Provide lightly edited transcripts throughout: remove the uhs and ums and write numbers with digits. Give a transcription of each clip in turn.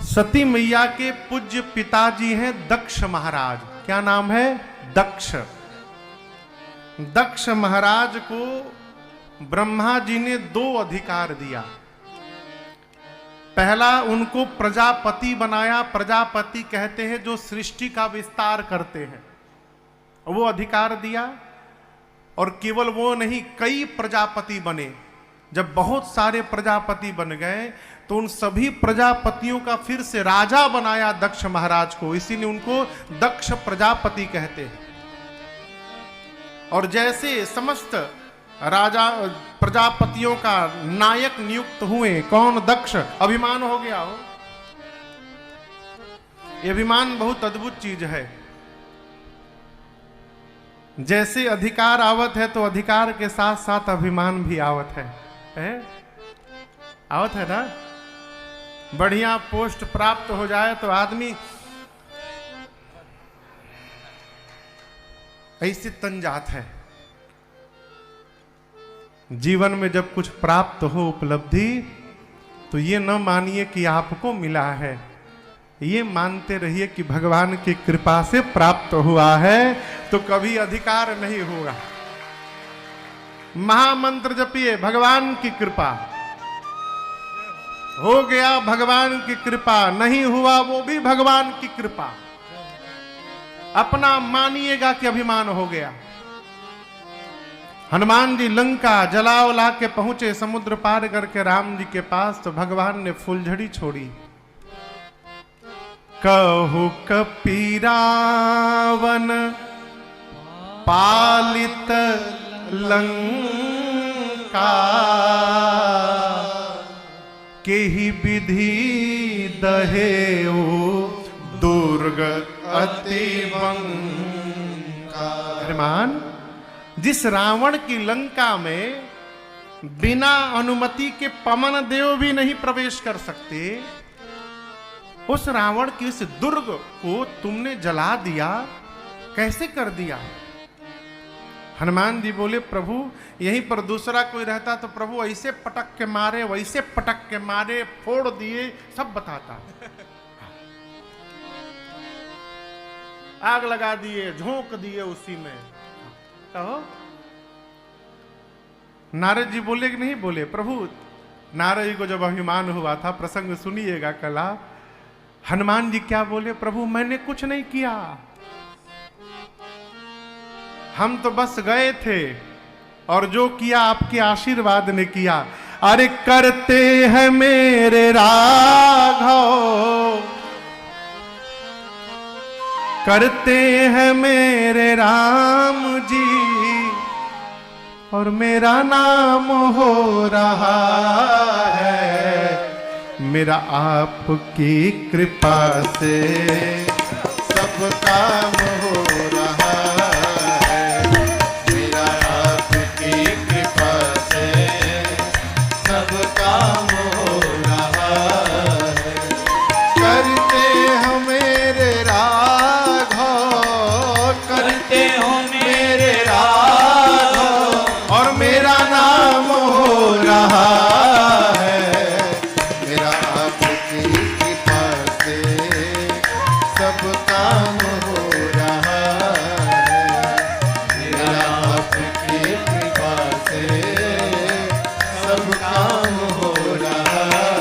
सती मैया के पूज्य पिताजी हैं दक्ष महाराज। क्या नाम है? दक्ष। दक्ष महाराज को ब्रह्मा जी ने 2 अधिकार दिया। पहला, उनको प्रजापति बनाया। प्रजापति कहते हैं जो सृष्टि का विस्तार करते हैं, वो अधिकार दिया। और केवल वो नहीं, कई प्रजापति बने। जब बहुत सारे प्रजापति बन गए तो उन सभी प्रजापतियों का फिर से राजा बनाया दक्ष महाराज को, इसीलिए उनको दक्ष प्रजापति कहते हैं। और जैसे समस्त राजा प्रजापतियों का नायक नियुक्त हुए, कौन? दक्ष। अभिमान हो गया हो। ये अभिमान बहुत अद्भुत चीज है। जैसे अधिकार आवत है तो अधिकार के साथ साथ अभिमान भी आवत है। आवत है ना? बढ़िया पोस्ट प्राप्त हो जाए तो आदमी ऐसे तन जात है। जीवन में जब कुछ प्राप्त हो उपलब्धि, तो ये न मानिए कि आपको मिला है, ये मानते रहिए कि भगवान की कृपा से प्राप्त हुआ है, तो कभी अधिकार नहीं होगा। महामंत्र जपिए, भगवान की कृपा। हो गया भगवान की कृपा, नहीं हुआ वो भी भगवान की कृपा। अपना मानिएगा कि अभिमान हो गया। हनुमान जी लंका जला उला के पहुंचे, समुद्र पार करके राम जी के पास, तो भगवान ने फूलझड़ी छोड़ी। कहु कपीरावन पालित लंका, केहि विधि दहेउ दुर्ग अति बंका। जिस रावण की लंका में बिना अनुमति के पवन देव भी नहीं प्रवेश कर सकते, उस रावण की इस दुर्ग को तुमने जला दिया, कैसे कर दिया? हनुमान जी बोले, प्रभु यहीं पर दूसरा कोई रहता तो प्रभु ऐसे पटक के मारे, वैसे पटक के मारे, फोड़ दिए, सब बताता। आग लगा दिए, झोंक दिए उसी में। कहो नारद जी बोले कि नहीं बोले? प्रभु नारद जी को जब अभिमान हुआ था, प्रसंग सुनिएगा कला। हनुमान जी क्या बोले? प्रभु मैंने कुछ नहीं किया, हम तो बस गए थे, और जो किया आपके आशीर्वाद ने किया। अरे करते हैं मेरे राघव, करते हैं मेरे राम जी, और मेरा नाम हो रहा है, मेरा आपकी कृपा से सब काम हो रहा है, मेरा आपकी कृपा से सब काम हो रहा है। करते हो मेरे राघव, करते हो मेरे राघव, और मेरा नाम हो रहा है, मेरा आपकी कृपा से सब काम हो रहा है, मेरा आपकी कृपा से सब काम हो रहा है।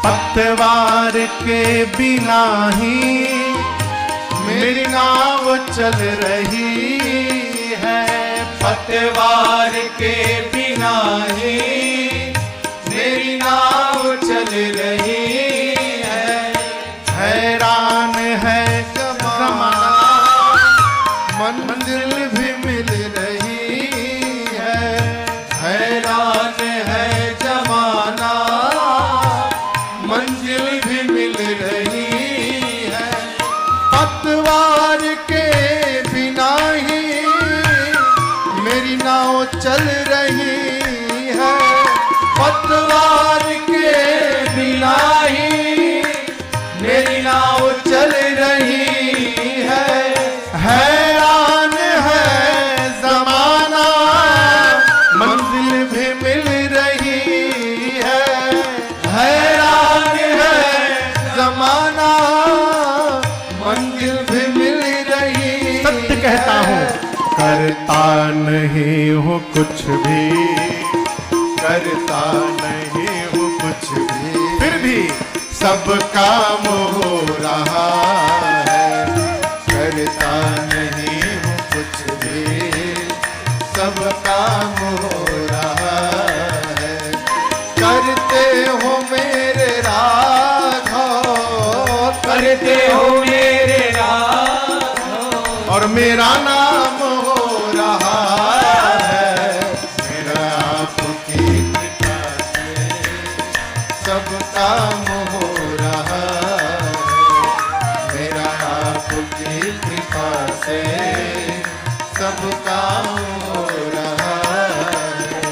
पतवार के बिना ही मेरी नाव चल रही है, पतवार के बिना ही मेरी नाव चल रही है। हैरान है जमाना, मंजिल भी मिल रही है, हैरान है जमाना, मंजिल भी मिल रही है। पतवार के बिना ही मेरी नाव चल रही है, पतवार के बिना ही मेरी नाव चल रही है। हैरान है करता नहीं हूँ कुछ भी, करता नहीं हूँ कुछ भी, फिर भी सब काम हो रहा है। करता नहीं हूँ कुछ भी, सब काम हो रहा है। करते हो मेरे राघव, करते हो मेरे राघव, और मेरा नाम हो रहा है। मेरा आपकी कृपा से सब काम हो रहा है। मेरा आपकी कृपा से सब काम हो रहा है।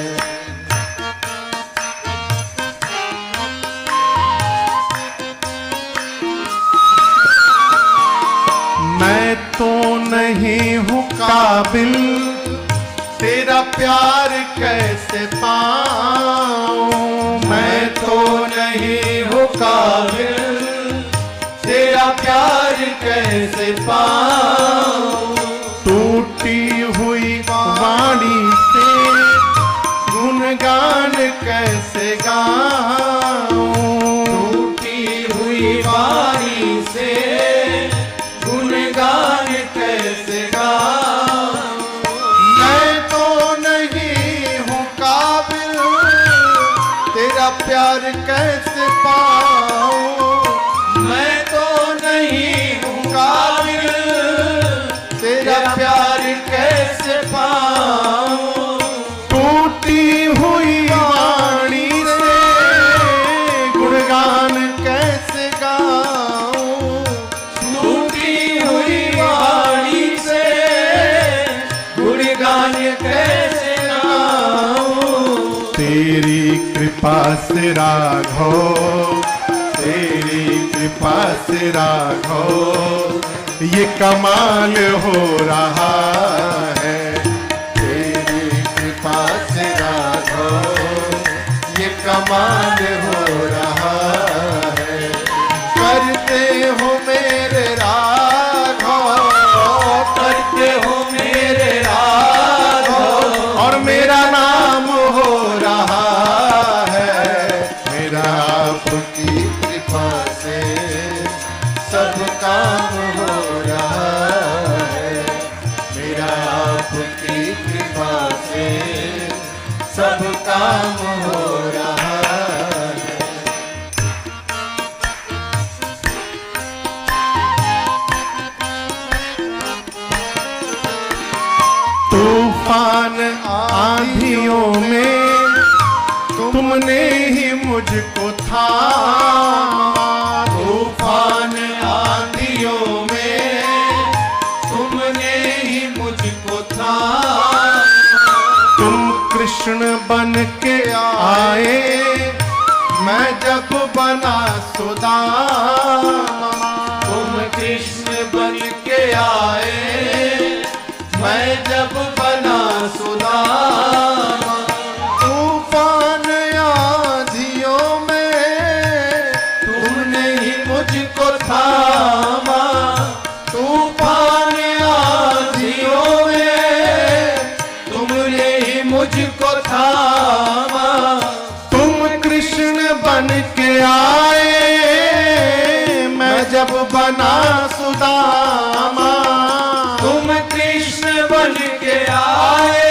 मैं तो नहीं हूँ काबिल, तेरा प्यार कैसे पाऊं। मैं तो नहीं हूँ काबिल, तेरा प्यार कैसे पाऊं। टूटी हुई वाणी से गुणगान कैसे गाऊं। टूटी हुई वाणी से गुणगान कैसे गाऊं। मैं तो नहीं हूँ काबिल, तेरा प्यार कैसे पाऊं। मैं तो नहीं हूँ काबिल, तेरा प्यार कैसे पाऊं। टूटी हुई वाणी से गुणगान कैसे गाऊं। टूटी हुई वाणी से गुणगान कैसे गाऊं। तेरी कृपा से राघव, तेरी कृपा से राघव, ये कमाल हो रहा है। तेरी कृपा से राघव, ये कमाल हो रहा है। करते हो मेरे राघव, करते हो मेरे राघव, और मेरा नाम हो रहा है। मेरा आपकी कृपा से सब काम हो रहा है। मेरा आपकी कृपा से सब काम हो रहा है। तूफान आंधियों में तुमने ही मुझको थामा। तूफान आंधियों में तुमने ही मुझको थामा। तुम कृष्ण बन के आए, मैं जब बना सुदामा। तुम कृष्ण बन के आए, मैं जब बना सुदामा। तूफान आंधियों में तुमने ही मुझको थामा। तूफान आंधियों में तुमने ही मुझको थामा। तुम कृष्ण बन के आए, मैं जब बना सुदामा। तुम कृष्ण बन के आए,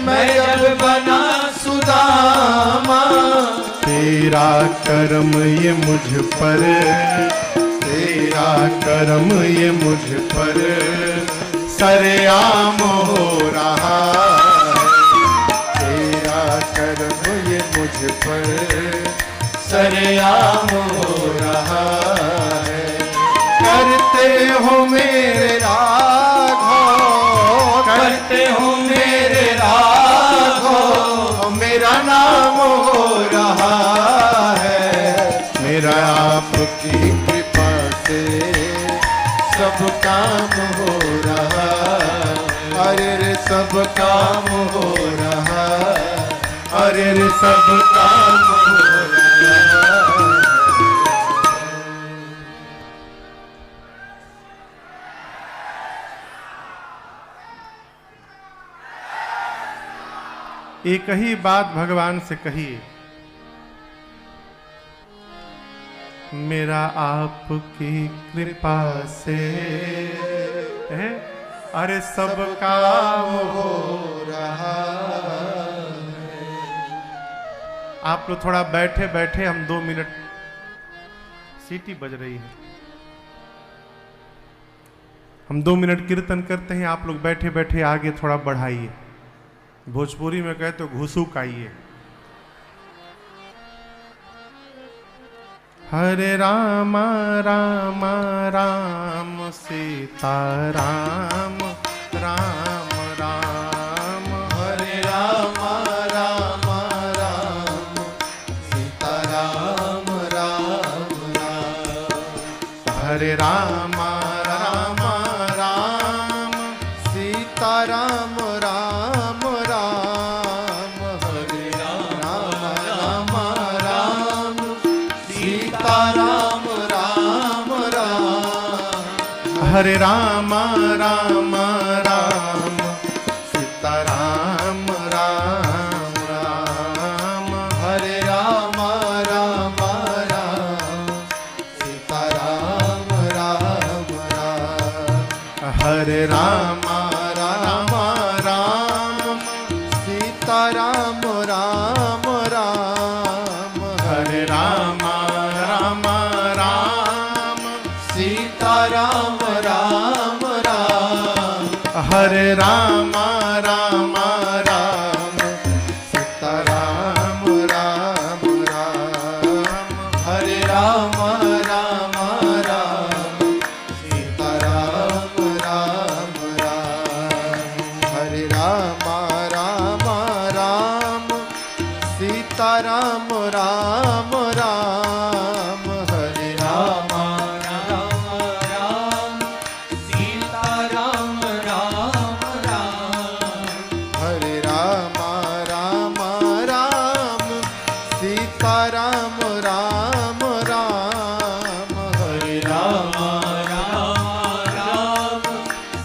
मैं जब बना सुदामा। तेरा करम ये मुझ पर, तेरा करम ये मुझ पर सरेआम हो रहा है। तेरा करम ये मुझ पर सरेआम हो रहा है। करते हो मेरे राघव, करते हो मेरे राघव, मेरा नाम हो रहा है। मेरा आपकी कृपा से सब काम हो रहा। अरे रे सब काम हो रहा। अरे रे सब काम हो रहा। एक ही बात भगवान से कहिए, मेरा आपकी कृपा से है, अरे सब काम हो रहा है। आप लोग थोड़ा बैठे बैठे, हम 2 मिनट, सीटी बज रही है, हम 2 मिनट कीर्तन करते हैं। आप लोग बैठे बैठे आगे थोड़ा बढ़ाइए, भोजपुरी में कहे तो घुसूक आइए। हरे राम राम राम सीता राम राम राम, हरे राम राम राम सीता राम राम राम, हरे राम राम राम सीता राम राम राम, हरे राम राम राम सीता राम राम राम, हरे राम राम राम सीता राम राम राम, हरे राम राम राम सीता राम राम राम, हरे राम राम राम सीता राम राम राम, हरे राम राम राम सीता राम राम राम, हरे राम राम राम सीता राम राम राम, हरे राम राम राम सीता राम राम राम, हरे राम राम राम सीता राम राम राम, हरे राम राम राम सीता राम राम राम, हरे राम राम राम सीता राम राम राम, हरे राम राम राम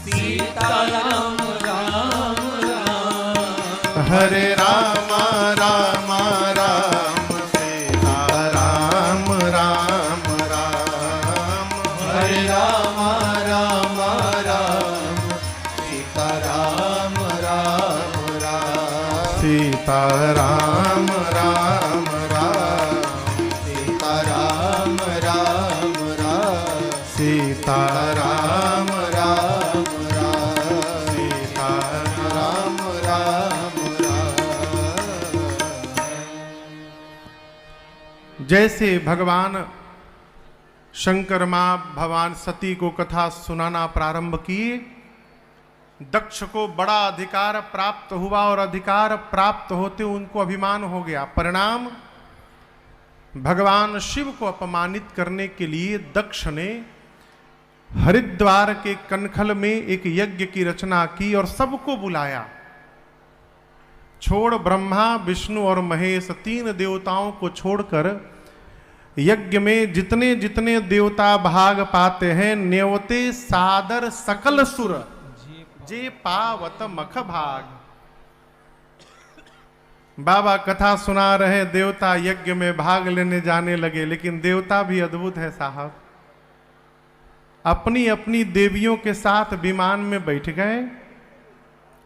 सीता राम राम राम, हरे राम राम राम सीता राम राम राम, हरे राम राम राम सीता राम राम राम, सीता राम राम राम, सीता राम राम राम, सीता राम राम राम, सीता राम राम राम। जैसे भगवान शंकर मां भगवान सती को कथा सुनाना प्रारंभ किए, दक्ष को बड़ा अधिकार प्राप्त हुआ और अधिकार प्राप्त होते उनको अभिमान हो गया। परिणाम, भगवान शिव को अपमानित करने के लिए दक्ष ने हरिद्वार के कनखल में एक यज्ञ की रचना की और सबको बुलाया। छोड़ ब्रह्मा विष्णु और महेश 3 देवताओं को छोड़कर यज्ञ में जितने जितने देवता भाग पाते हैं, नेवते सादर सकल सुर जे पावत मख भाग। बाबा कथा सुना रहे, देवता यज्ञ में भाग लेने जाने लगे। लेकिन देवता भी अद्भुत है साहब, अपनी अपनी देवियों के साथ विमान में बैठ गए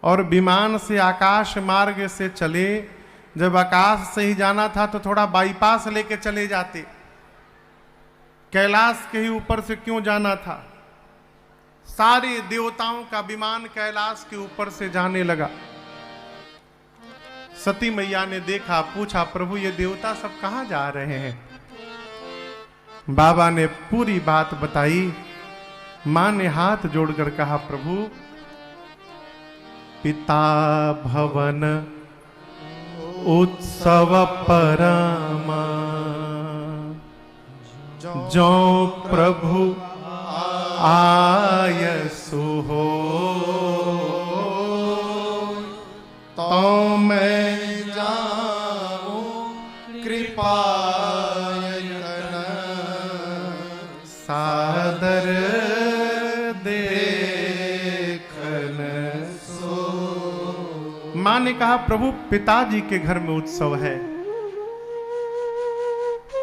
और विमान से आकाश मार्ग से चले। जब आकाश से ही जाना था तो थोड़ा बाईपास लेके चले जाते, कैलाश के ही ऊपर से क्यों जाना था। सारे देवताओं का विमान कैलाश के ऊपर से जाने लगा। सती मैया ने देखा, पूछा, प्रभु ये देवता सब कहां जा रहे हैं। बाबा ने पूरी बात बताई। मां ने हाथ जोड़कर कहा, प्रभु पिता भवन उत्सव परमा, जो प्रभु आयसु हो तो मैं जाऊं कृपा सादर देखन। मां ने कहा प्रभु पिताजी के घर में उत्सव है,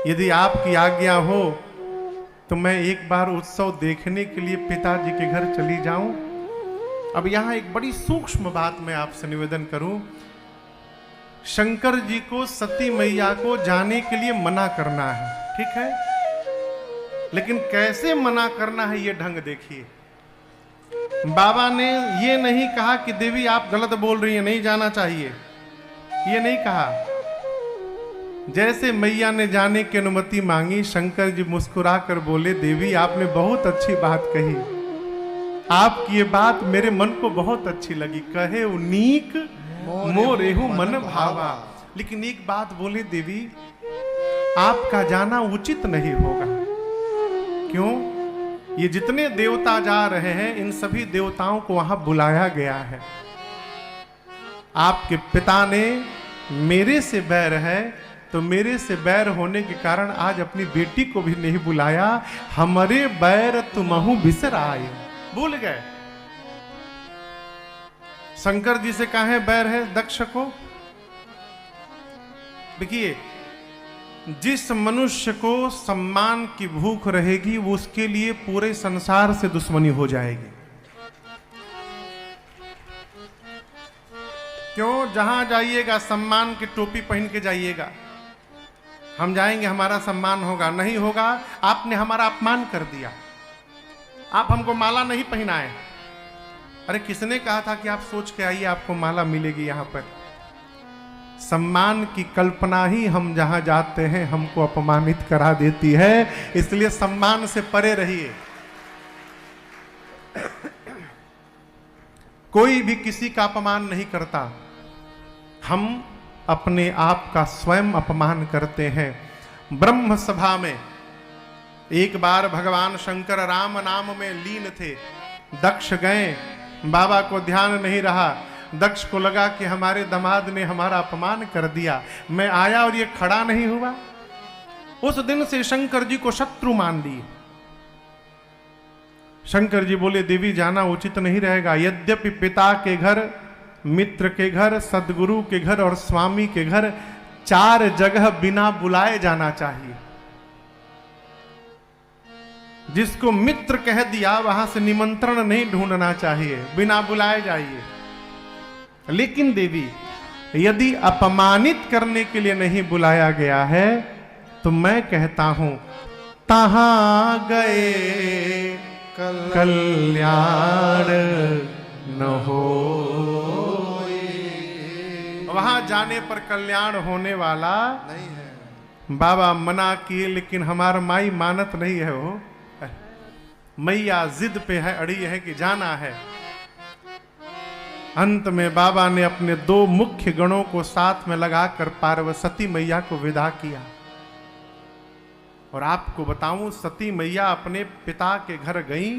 यदि आपकी आज्ञा हो तो मैं एक बार उत्सव देखने के लिए पिताजी के घर चली जाऊं। अब यहां एक बड़ी सूक्ष्म बात मैं आपसे निवेदन करूं, शंकर जी को सती मैया को जाने के लिए मना करना है, ठीक है, लेकिन कैसे मना करना है ये ढंग देखिए। बाबा ने ये नहीं कहा कि देवी आप गलत बोल रही हैं, नहीं जाना चाहिए, ये नहीं कहा। जैसे मैया ने जाने की अनुमति मांगी, शंकर जी मुस्कुरा कर बोले देवी आपने बहुत अच्छी बात कही, आपकी ये बात मेरे मन को बहुत अच्छी लगी, कहे उनीक मोरेहु मन भावा। लेकिन एक बात बोले देवी आपका जाना उचित नहीं होगा। क्यों? ये जितने देवता जा रहे हैं इन सभी देवताओं को वहां बुलाया गया है। आपके पिता ने मेरे से बैर है, तो मेरे से बैर होने के कारण आज अपनी बेटी को भी नहीं बुलाया। हमारे बैर तुमहु बिसर आए, भूल गए। शंकर जी से काहे बैर है दक्ष को? देखिए, जिस मनुष्य को सम्मान की भूख रहेगी वो उसके लिए पूरे संसार से दुश्मनी हो जाएगी। क्यों? जहां जाइएगा सम्मान की टोपी पहन के जाइएगा। हम जाएंगे हमारा सम्मान होगा, नहीं होगा आपने हमारा अपमान कर दिया, आप हमको माला नहीं पहनाए। अरे किसने कहा था कि आप सोच के आइए आपको माला मिलेगी? यहां पर सम्मान की कल्पना ही हम जहां जाते हैं हमको अपमानित करा देती है, इसलिए सम्मान से परे रहिए। कोई भी किसी का अपमान नहीं करता, हम अपने आप का स्वयं अपमान करते हैं। ब्रह्म सभा में एक बार भगवान शंकर राम नाम में लीन थे, दक्ष गए, बाबा को ध्यान नहीं रहा, दक्ष को लगा कि हमारे दामाद ने हमारा अपमान कर दिया, मैं आया और ये खड़ा नहीं हुआ। उस दिन से शंकर जी को शत्रु मान लिए। शंकर जी बोले देवी जाना उचित नहीं रहेगा, यद्यपि पिता के घर, मित्र के घर, सदगुरु के घर और स्वामी के घर 4 जगह बिना बुलाए जाना चाहिए। जिसको मित्र कह दिया वहां से निमंत्रण नहीं ढूंढना चाहिए, बिना बुलाए जाइए। लेकिन देवी यदि अपमानित करने के लिए नहीं बुलाया गया है तो मैं कहता हूं तहां गए कल्याण न हो। वहां जाने पर कल्याण होने वाला नहीं है। बाबा मना किए, लेकिन हमारा माई मानत नहीं है। वो मैया जिद पे है, अड़ी है कि जाना है। अंत में बाबा ने अपने 2 मुख्य गणों को साथ में लगाकर पार्वती मैया को विदा किया। और आपको बताऊं, सती मैया अपने पिता के घर गई,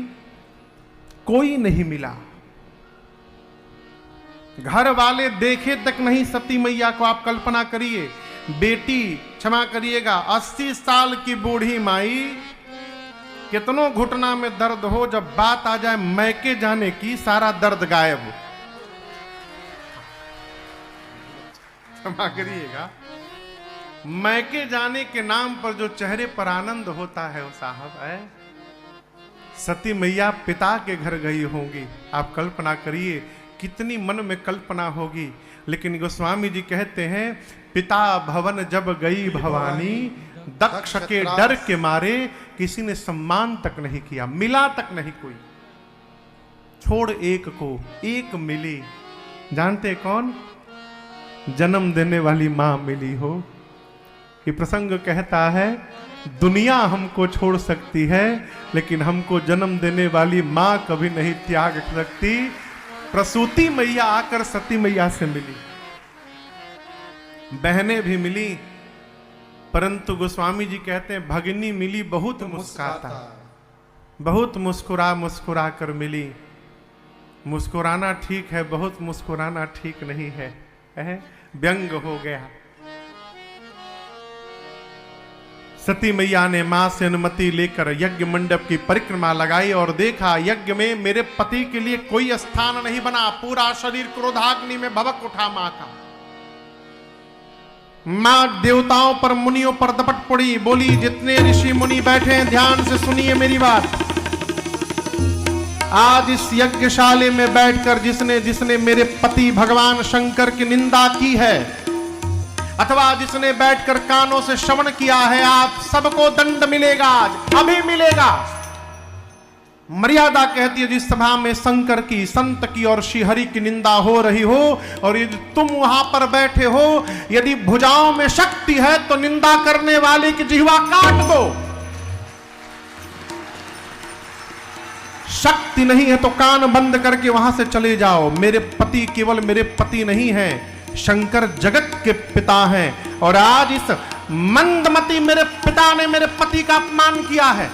कोई नहीं मिला, घर वाले देखे तक नहीं सती मैया को। आप कल्पना करिए, बेटी, क्षमा करिएगा, 80 साल की बूढ़ी माई, कितनों घुटना में दर्द हो, जब बात आ जाए मैके जाने की सारा दर्द गायब। क्षमा करिएगा, मैके जाने के नाम पर जो चेहरे पर आनंद होता है वो साहब है। सती मैया पिता के घर गई होंगी, आप कल्पना करिए कितनी मन में कल्पना होगी। लेकिन गोस्वामी जी कहते हैं पिता भवन जब गई भवानी, दक्ष के डर के मारे किसी ने सम्मान तक नहीं किया, मिला तक नहीं कोई। छोड़ एक को, एक मिली, जानते कौन? जन्म देने वाली मां मिली हो। ये प्रसंग कहता है दुनिया हमको छोड़ सकती है लेकिन हमको जन्म देने वाली मां कभी नहीं त्याग सकती। प्रसूति मैया आकर सती मैया से मिली, बहनें भी मिली, परंतु गोस्वामी जी कहते हैं भगिनी मिली बहुत मुस्कुराता, बहुत मुस्कुरा मुस्कुरा कर मिली। मुस्कुराना ठीक है, बहुत मुस्कुराना ठीक नहीं है, व्यंग हो गया। सती मैया ने मां से अनुमति लेकर यज्ञ मंडप की परिक्रमा लगाई और देखा यज्ञ में मेरे पति के लिए कोई स्थान नहीं बना। पूरा शरीर क्रोधाग्नि में भभक उठा मां का। मां देवताओं पर मुनियों पर दपट पड़ी, बोली जितने ऋषि मुनि बैठे हैं ध्यान से सुनिए मेरी बात। आज इस यज्ञशाले में बैठकर जिसने जिसने मेरे पति भगवान शंकर की निंदा की है अथवा जिसने बैठकर कानों से श्रवण किया है, आप सबको दंड मिलेगा, अभी मिलेगा। मर्यादा कहती है जिस सभा में शंकर की, संत की और श्रीहरि की निंदा हो रही हो और यदि तुम वहां पर बैठे हो, यदि भुजाओं में शक्ति है तो निंदा करने वाले की जिह्वा काट दो। शक्ति नहीं है तो कान बंद करके वहां से चले जाओ। मेरे पति केवल मेरे पति नहीं है, शंकर जगत के पिता हैं और आज इस मंदमती मेरे पिता ने मेरे पति का अपमान किया है।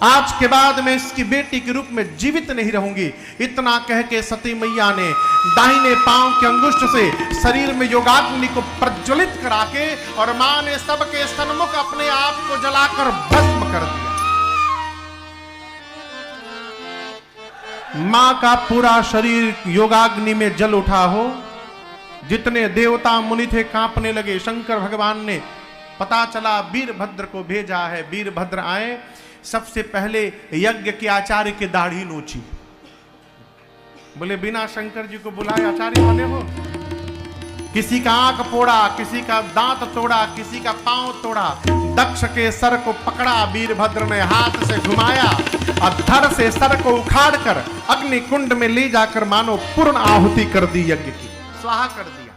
आज के बाद मैं इसकी बेटी के रूप में जीवित नहीं रहूंगी। इतना कह के सती मैया ने दाहिने पांव के अंगुष्ठ से शरीर में योगाग्नि को प्रज्वलित करा के और मां ने सबके सन्मुख अपने आप को जलाकर भस्म कर दिया। मां का पूरा शरीर योगाग्नि में जल उठा हो। जितने देवता मुनि थे कांपने लगे। शंकर भगवान ने पता चला वीरभद्र को भेजा है। वीरभद्र आए, सबसे पहले यज्ञ के आचार्य की दाढ़ी नोची। बोले बिना शंकर जी को बुलाए आचार्य बने हो? किसी का आंख फोड़ा, किसी का दांत तोड़ा, किसी का पांव तोड़ा। दक्ष के सर को पकड़ा वीरभद्र ने, हाथ से घुमाया और धड़ से सर को उखाड़कर अग्नि कुंड में ले जाकर मानो पूर्ण आहुति कर दी, यज्ञ की स्वाहा कर दिया।